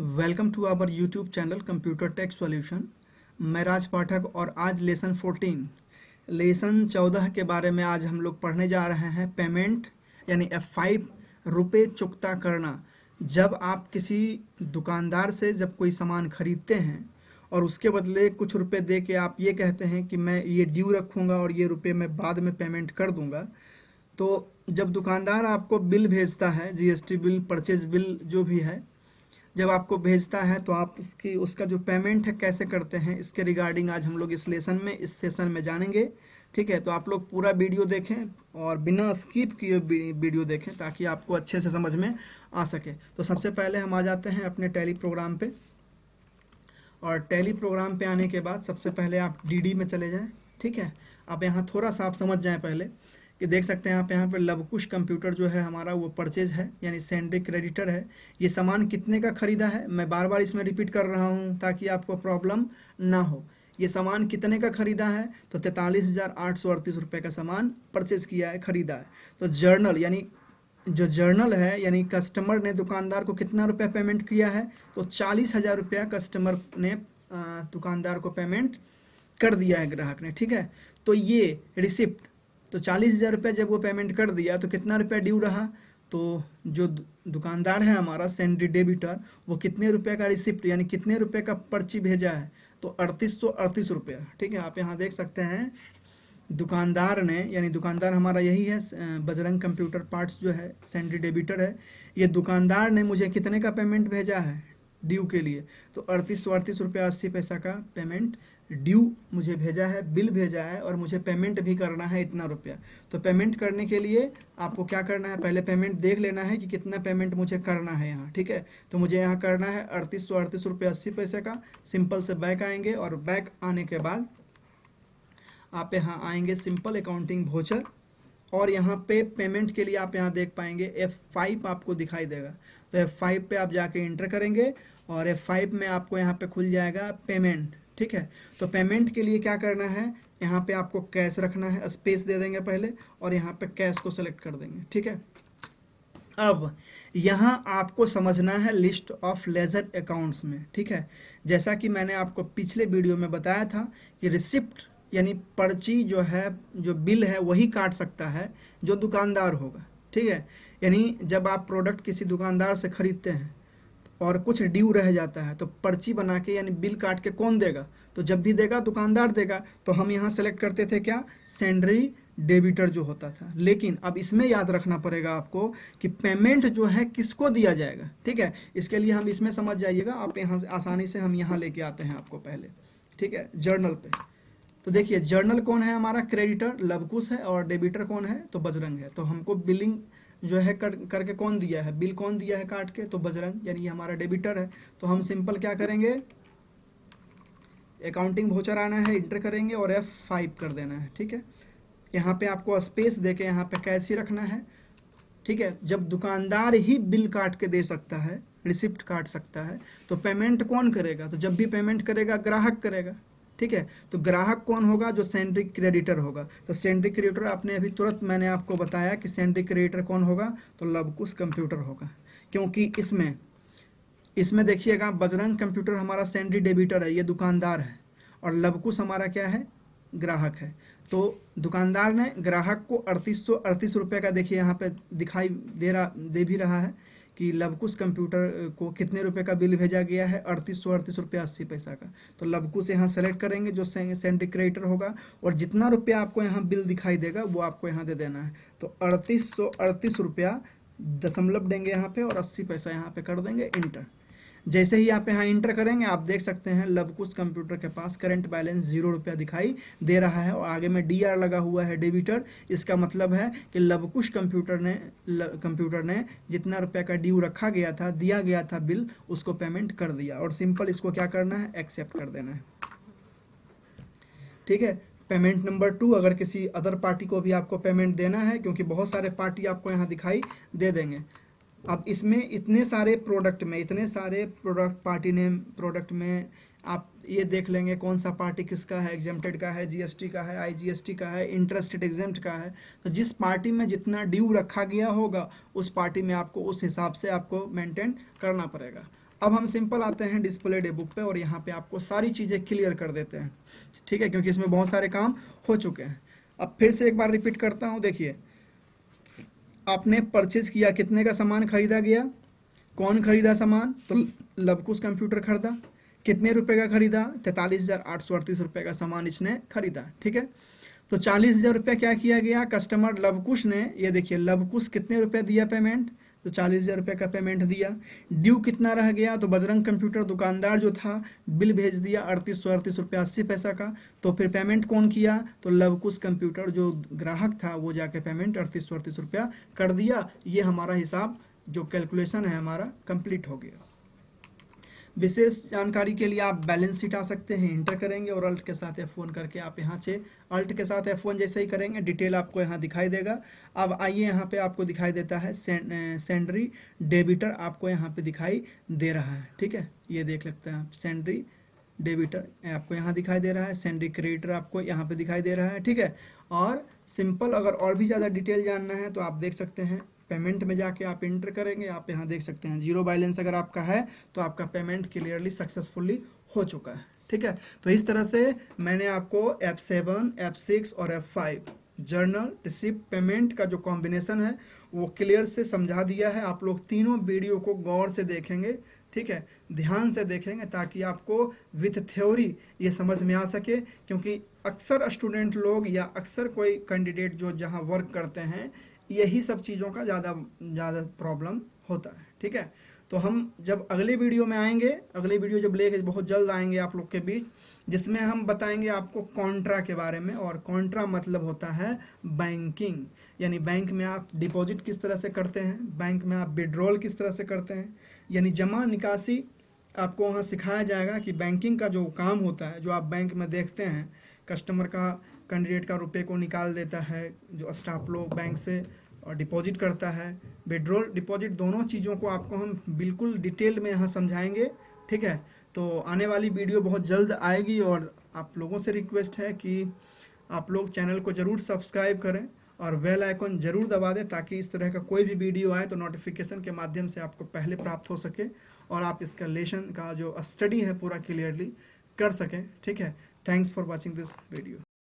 Welcome to our YouTube channel computer tech solution. मैं राज पाठक और आज लेसन 14 के बारे में आज हम लोग पढ़ने जा रहे हैं। पेमेंट यानी F5 रुपये चुकता करना। जब आप किसी दुकानदार से जब कोई सामान खरीदते हैं और उसके बदले कुछ रुपए दे के आप ये कहते हैं कि मैं ये ड्यू रखूँगा और ये रुपये मैं बाद में पेमेंट कर दूँगा, तो जब दुकानदार आपको बिल भेजता है, जीएसटी बिल, परचेज बिल जो भी है, जब आपको भेजता है तो आप उसका जो पेमेंट है कैसे करते हैं, इसके रिगार्डिंग आज हम लोग इस सेशन में जानेंगे। ठीक है, तो आप लोग पूरा वीडियो देखें और बिना स्किप किए वीडियो देखें ताकि आपको अच्छे से समझ में आ सके। तो सबसे पहले हम आ जाते हैं अपने टैली प्रोग्राम पे, और टैली प्रोग्राम पे आने के बाद सबसे पहले आप डीडी में चले जाएं। ठीक है, आप यहाँ थोड़ा सा आप समझ जाएं पहले कि देख सकते हैं आप यहाँ पे लवकुश कंप्यूटर जो है हमारा वो परचेज है, यानी सैंडरी क्रेडिटर है। ये सामान कितने का खरीदा है, मैं बार बार इसमें रिपीट कर रहा हूँ ताकि आपको प्रॉब्लम ना हो। ये सामान कितने का खरीदा है, तो 43,838 रुपये का सामान परचेज किया है, खरीदा है। तो जर्नल यानी जो जर्नल है, यानी कस्टमर ने दुकानदार को कितना रुपया पेमेंट किया है, तो 40,000 रुपया कस्टमर ने दुकानदार को पेमेंट कर दिया है, ग्राहक ने। ठीक है, तो ये रिसिप्ट, तो 40,000 रुपये जब वो पेमेंट कर दिया तो कितना रुपया ड्यू रहा, तो जो दुकानदार है हमारा सैंडरी डेबिटर, वो कितने रुपए का रिसिप्ट यानी कितने रुपए का पर्ची भेजा है, तो 3838 रुपया। ठीक है, आप यहाँ देख सकते हैं दुकानदार ने, यानी दुकानदार हमारा यही है, बजरंग कंप्यूटर पार्ट्स जो है, सैंडरी डेबिटर है। ये दुकानदार ने मुझे कितने का पेमेंट भेजा है ड्यू के लिए, तो 3838 रुपया 80 पैसा का पेमेंट ड्यू मुझे भेजा है, बिल भेजा है, और मुझे पेमेंट भी करना है इतना रुपया। तो पेमेंट करने के लिए आपको क्या करना है, पहले पेमेंट देख लेना है कि कितना पेमेंट मुझे करना है यहाँ। ठीक है, तो मुझे यहाँ करना है 3838 रुपये 80 पैसे का। सिंपल से बैक आएंगे, और बैक आने के बाद आप यहाँ आएंगे सिंपल अकाउंटिंग वोचर, और यहाँ पे पेमेंट के लिए आप यहाँ देख पाएंगे F5 आपको दिखाई देगा। तो F5 पे आप जाके इंटर करेंगे और F5 में आपको यहाँ पे खुल जाएगा पेमेंट। ठीक है, तो पेमेंट के लिए क्या करना है, यहाँ पे आपको कैश रखना है, स्पेस दे देंगे पहले, और यहाँ पे कैश को सेलेक्ट कर देंगे। ठीक है, अब यहाँ आपको समझना है लिस्ट ऑफ लेजर अकाउंट्स में। ठीक है, जैसा कि मैंने आपको पिछले वीडियो में बताया था कि रिसिप्ट यानी पर्ची जो है, जो बिल है, वही काट सकता है जो दुकानदार होगा। ठीक है, यानी जब आप प्रोडक्ट किसी दुकानदार से खरीदते हैं और कुछ ड्यू रह जाता है तो पर्ची बना के यानी बिल काट के कौन देगा, तो जब भी देगा दुकानदार देगा। तो हम यहाँ सेलेक्ट करते थे क्या, सैंडरी डेबिटर जो होता था। लेकिन अब इसमें याद रखना पड़ेगा आपको कि पेमेंट जो है किसको दिया जाएगा। ठीक है, इसके लिए हम इसमें समझ जाइएगा, आप यहाँ से आसानी से हम यहाँ लेके आते हैं आपको पहले। ठीक है, जर्नल पे तो देखिए जर्नल कौन है हमारा, क्रेडिटर लवकुश है, और डेबिटर कौन है, तो बजरंग है। तो हमको बिलिंग जो है करके कौन दिया है, बिल कौन दिया है काट के, तो बजरंग, यानी हमारा डेबिटर है। तो हम सिंपल क्या करेंगे, अकाउंटिंग वोचर आना है, इंटर करेंगे और F5 कर देना है। ठीक है, यहाँ पे आपको स्पेस देके यहाँ पे कैश ही रखना है। ठीक है, जब दुकानदार ही बिल काट के दे सकता है, रिसिप्ट काट सकता है, तो पेमेंट कौन करेगा, तो जब भी पेमेंट करेगा ग्राहक करेगा। ठीक है, तो ग्राहक कौन होगा, जो सैंडरी क्रेडिटर होगा। तो सैंडरी क्रेडिटर आपने अभी तुरंत मैंने आपको बताया कि सैंडरी क्रेडिटर कौन होगा, तो लवकुश कंप्यूटर होगा, क्योंकि इसमें देखिएगा बजरंग कंप्यूटर हमारा सैंडरी डेबिटर है, ये दुकानदार है, और लवकुश हमारा क्या है, ग्राहक है। तो दुकानदार ने ग्राहक को 3838 रुपये का, देखिए यहाँ पे दिखाई दे भी रहा है कि लवकुश कंप्यूटर को कितने रुपए का बिल भेजा गया है, 3838 रुपये 80 पैसा का। तो लवकुश यहाँ सेलेक्ट करेंगे जो सैंडरी क्रेडिटर होगा, और जितना रुपया आपको यहाँ बिल दिखाई देगा वो आपको यहाँ दे देना है। तो 3838 रुपया दशमलव देंगे यहाँ पे, और 80 पैसा यहाँ पे कर देंगे इंटर। जैसे ही आप यहाँ इंटर करेंगे आप देख सकते हैं लवकुश कंप्यूटर के पास करंट बैलेंस 0 रुपया दिखाई दे रहा है, और आगे में DR लगा हुआ है, डेबिटर। इसका मतलब है कि लवकुश कंप्यूटर ने जितना रुपया का ड्यू रखा गया था, दिया गया था बिल, उसको पेमेंट कर दिया, और सिंपल इसको क्या करना है, एक्सेप्ट कर देना है। ठीक है, पेमेंट नंबर 2, अगर किसी अदर पार्टी को भी आपको पेमेंट देना है, क्योंकि बहुत सारे पार्टी आपको यहाँ दिखाई दे देंगे। अब इसमें इतने सारे प्रोडक्ट में आप ये देख लेंगे कौन सा पार्टी किसका है, एग्जेम्प्टेड का है, GST का है, IGST का है, इंटरेस्टेड एग्जेम्प्ट का है। तो जिस पार्टी में जितना ड्यू रखा गया होगा उस पार्टी में आपको उस हिसाब से आपको मेंटेन करना पड़ेगा। अब हम सिंपल आते हैं डिस्प्ले डे बुक पे और यहाँ पे आपको सारी चीज़ें क्लियर कर देते हैं, ठीक है, क्योंकि इसमें बहुत सारे काम हो चुके हैं। अब फिर से एक बार रिपीट करता हूँ, देखिए आपने परचेज किया, कितने का सामान खरीदा गया, कौन खरीदा सामान, तो लवकुश कंप्यूटर खरीदा, कितने रुपए का खरीदा, 43,838 रुपये का सामान इसने खरीदा, ठीक है। तो 40,000 रुपया क्या किया गया, कस्टमर लवकुश ने, ये देखिए लवकुश कितने रुपए दिया पेमेंट, तो 40,000 रुपये का पेमेंट दिया। ड्यू कितना रह गया, तो बजरंग कंप्यूटर दुकानदार जो था बिल भेज दिया 3838 रुपये 80 पैसा का। तो फिर पेमेंट कौन किया, तो लवकुश कंप्यूटर जो ग्राहक था वो जाके पेमेंट 3838 रुपया कर दिया। ये हमारा हिसाब जो कैलकुलेशन है हमारा कंप्लीट हो गया। विशेष जानकारी के लिए आप बैलेंस शीट आ सकते हैं, इंटर करेंगे और अल्ट के साथ F1 करके आप यहाँ से अल्ट के साथ F1 जैसे ही करेंगे डिटेल आपको यहाँ दिखाई देगा। अब आइए यहाँ पे आपको दिखाई देता है सेंड्री डेबिटर आपको यहाँ पे दिखाई दे रहा है, ठीक है, ये देख लगता है आप सेंड्री डेबिटर आपको यहाँ दिखाई दे रहा है, सेंड्री क्रेडिटर आपको यहाँ पे दिखाई दे रहा है, ठीक है। और सिंपल अगर और भी ज़्यादा डिटेल जानना है तो आप देख सकते हैं पेमेंट में जाके आप इंटर करेंगे, आप यहाँ देख सकते हैं जीरो बैलेंस अगर आपका है तो आपका पेमेंट क्लियरली सक्सेसफुली हो चुका है, ठीक है। तो इस तरह से मैंने आपको F7, F6 और F5 जर्नल रिसिप्ट पेमेंट का जो कॉम्बिनेशन है वो क्लियर से समझा दिया है। आप लोग तीनों वीडियो को गौर से देखेंगे, ठीक है, ध्यान से देखेंगे ताकि आपको विथ थ्योरी ये समझ में आ सके, क्योंकि अक्सर स्टूडेंट लोग या अक्सर कोई कैंडिडेट जो जहाँ वर्क करते हैं यही सब चीज़ों का ज़्यादा प्रॉब्लम होता है, ठीक है। तो हम जब अगले वीडियो में आएंगे, अगले वीडियो जब लेके बहुत जल्द आएंगे आप लोग के बीच, जिसमें हम बताएंगे आपको कॉन्ट्रा के बारे में। और कॉन्ट्रा मतलब होता है बैंकिंग, यानी बैंक में आप डिपॉजिट किस तरह से करते हैं, बैंक में आप विड्रॉल किस तरह से करते हैं, यानी जमा निकासी आपको वहाँ सिखाया जाएगा कि बैंकिंग का जो काम होता है, जो आप बैंक में देखते हैं कस्टमर का, कैंडिडेट का रुपये को निकाल देता है, जो स्टाफ लोग बैंक से और डिपॉजिट करता है, विड्रॉल डिपॉजिट, दोनों चीज़ों को आपको हम बिल्कुल डिटेल में यहाँ समझाएंगे, ठीक है। तो आने वाली वीडियो बहुत जल्द आएगी और आप लोगों से रिक्वेस्ट है कि आप लोग चैनल को ज़रूर सब्सक्राइब करें और बेल आइकन ज़रूर दबा दें ताकि इस तरह का कोई भी वीडियो आए तो नोटिफिकेशन के माध्यम से आपको पहले प्राप्त हो सके और आप इसका लेसन का जो स्टडी है पूरा क्लियरली कर सकें, ठीक है। Thanks for watching this video.